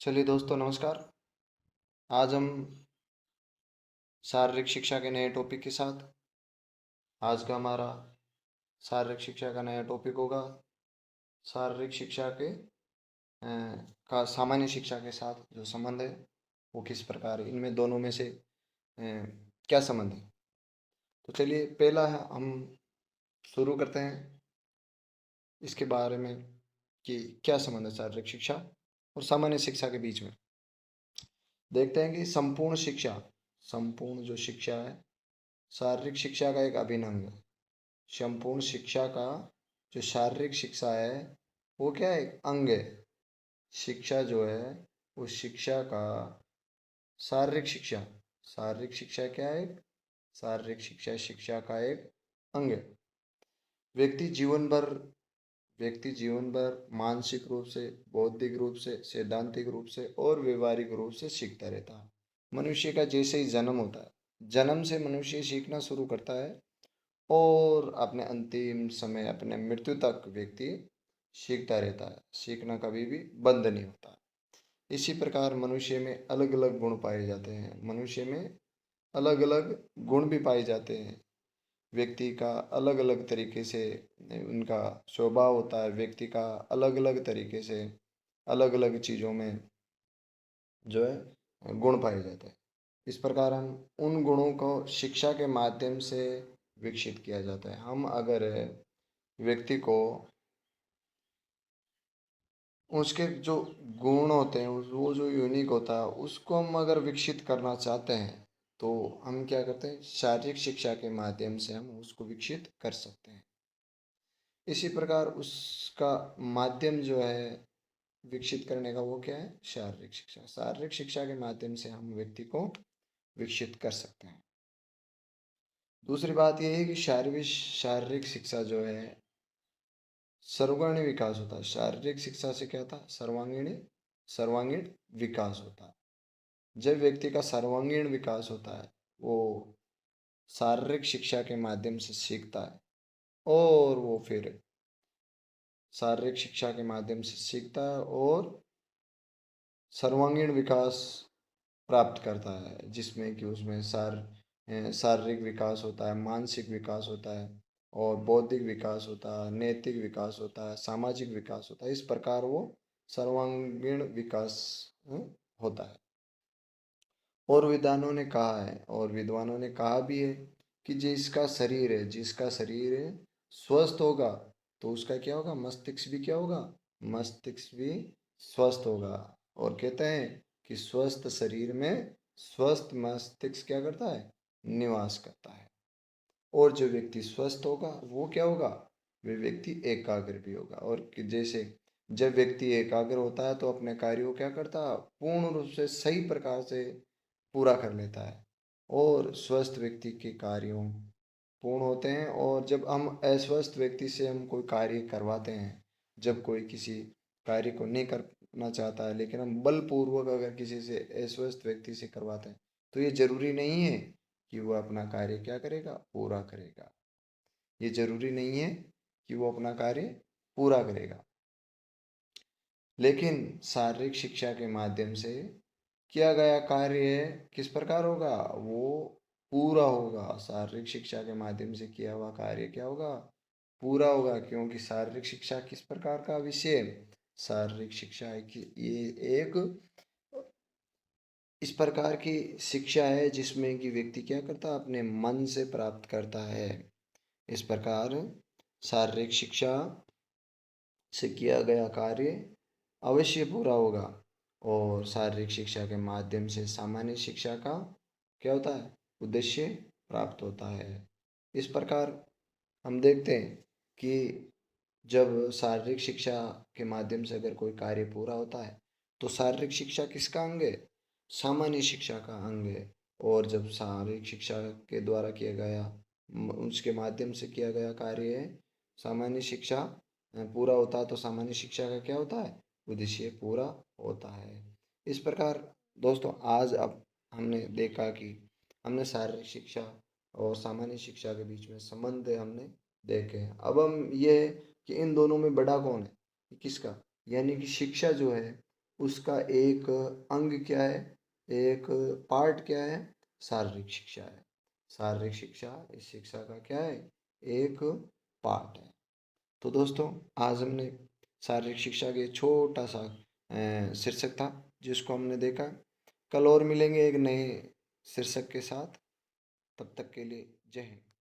चलिए दोस्तों, नमस्कार। आज हम शारीरिक शिक्षा के नए टॉपिक के साथ आज का हमारा शारीरिक शिक्षा का नया टॉपिक होगा शारीरिक शिक्षा के का सामान्य शिक्षा के साथ जो संबंध है वो किस प्रकार है, इनमें दोनों में से क्या संबंध है। तो चलिए पहला है, हम शुरू करते हैं इसके बारे में कि क्या संबंध है शारीरिक शिक्षा और सामान्य शिक्षा के बीच में। देखते हैं कि संपूर्ण जो शिक्षा है शारीरिक शिक्षा का एक अभिन्न अंग है। संपूर्ण शिक्षा का जो शारीरिक शिक्षा है वो क्या है, एक अंग है। शिक्षा जो है वो शिक्षा का शारीरिक शिक्षा क्या है, शारीरिक शिक्षा शिक्षा का एक अंग है। व्यक्ति जीवन भर व्यक्ति जीवन भर मानसिक रूप से, बौद्धिक रूप से, सैद्धांतिक रूप से और व्यवहारिक रूप से सीखता रहता है। मनुष्य का जैसे ही जन्म होता है, जन्म से मनुष्य सीखना शुरू करता है और अपने अंतिम समय, अपने मृत्यु तक व्यक्ति सीखता रहता है। सीखना कभी भी बंद नहीं होता। इसी प्रकार मनुष्य में अलग अलग गुण पाए जाते हैं। मनुष्य में अलग अलग गुण भी पाए जाते हैं। व्यक्ति का अलग अलग तरीके से उनका स्वभाव होता है। व्यक्ति का अलग अलग तरीके से अलग अलग चीज़ों में जो है गुण पाए जाते हैं। इस प्रकार हम उन गुणों को शिक्षा के माध्यम से विकसित किया जाता है। हम अगर व्यक्ति को उसके जो गुण होते हैं वो जो यूनिक होता है उसको हम अगर विकसित करना चाहते हैं तो हम क्या करते हैं, शारीरिक शिक्षा के माध्यम से हम उसको विकसित कर सकते हैं। इसी प्रकार उसका माध्यम जो है विकसित करने का वो क्या है, शारीरिक शिक्षा। शारीरिक शिक्षा के माध्यम से हम व्यक्ति को विकसित कर सकते हैं। दूसरी बात यह है कि शारीरिक शिक्षा जो है सर्वांगीण विकास होता है। शारीरिक शिक्षा से क्या होता है, सर्वांगीण विकास होता है। जब व्यक्ति का सर्वांगीण विकास होता है वो शारीरिक शिक्षा के माध्यम से सीखता है और वो फिर शारीरिक शिक्षा के माध्यम से सीखता है और सर्वांगीण विकास प्राप्त करता है, जिसमें कि उसमें शारीरिक विकास होता है, मानसिक विकास होता है और बौद्धिक विकास होता है, नैतिक विकास होता है, सामाजिक विकास होता है। इस प्रकार वो सर्वांगीण विकास होता है। और विद्वानों ने कहा भी है कि जिसका शरीर है स्वस्थ होगा तो उसका क्या होगा, मस्तिष्क भी क्या होगा, मस्तिष्क भी स्वस्थ होगा। और कहते हैं कि स्वस्थ शरीर में स्वस्थ मस्तिष्क क्या करता है, निवास करता है। और जो व्यक्ति स्वस्थ होगा वो क्या होगा, वे व्यक्ति एकाग्र भी होगा। और कि जैसे जब व्यक्ति एकाग्र होता है तो अपने कार्यों को क्या करता है, पूर्ण रूप से सही प्रकार से पूरा कर लेता है और स्वस्थ व्यक्ति के कार्यों पूर्ण होते हैं। और जब हम अस्वस्थ व्यक्ति से हम कोई कार्य करवाते हैं, जब कोई किसी कार्य को नहीं करना चाहता है लेकिन हम बलपूर्वक अगर किसी से अस्वस्थ व्यक्ति से करवाते हैं तो ये जरूरी नहीं है कि वो अपना कार्य क्या करेगा, पूरा करेगा। ये जरूरी नहीं है कि वो अपना कार्य पूरा करेगा। लेकिन शारीरिक शिक्षा के माध्यम से किया गया कार्य किस प्रकार होगा, वो पूरा होगा। शारीरिक शिक्षा के माध्यम से किया हुआ कार्य क्या होगा, पूरा होगा। क्योंकि शारीरिक शिक्षा किस प्रकार का विषय है, शारीरिक शिक्षा है कि ये एक इस प्रकार की शिक्षा है जिसमें कि व्यक्ति क्या करता है, अपने मन से प्राप्त करता है। इस प्रकार शारीरिक शिक्षा से किया गया कार्य अवश्य पूरा होगा और शारीरिक शिक्षा के माध्यम से सामान्य शिक्षा का क्या होता है, उद्देश्य प्राप्त होता है। इस प्रकार हम देखते हैं कि जब शारीरिक शिक्षा के माध्यम से अगर कोई कार्य पूरा होता है तो शारीरिक शिक्षा किसका अंग है, सामान्य शिक्षा का अंग है। और जब शारीरिक शिक्षा के द्वारा किया गया उसके माध्यम से किया गया कार्य है सामान्य शिक्षा पूरा होता है तो सामान्य शिक्षा का क्या होता है, उद्देश्य पूरा होता है। इस प्रकार दोस्तों आज अब हमने देखा कि हमने शारीरिक शिक्षा और सामान्य शिक्षा के बीच में संबंध हमने देखे हैं। अब हम ये कि इन दोनों में बड़ा कौन है, किसका, यानी कि शिक्षा जो है उसका एक अंग क्या है, एक पार्ट क्या है, शारीरिक शिक्षा है। शारीरिक शिक्षा इस शिक्षा का क्या है, एक पार्ट है। तो दोस्तों आज हमने शारीरिक शिक्षा के छोटा सा शीर्षक था जिसको हमने देखा। कल और मिलेंगे एक नए शीर्षक के साथ। तब तक के लिए जय हिंद।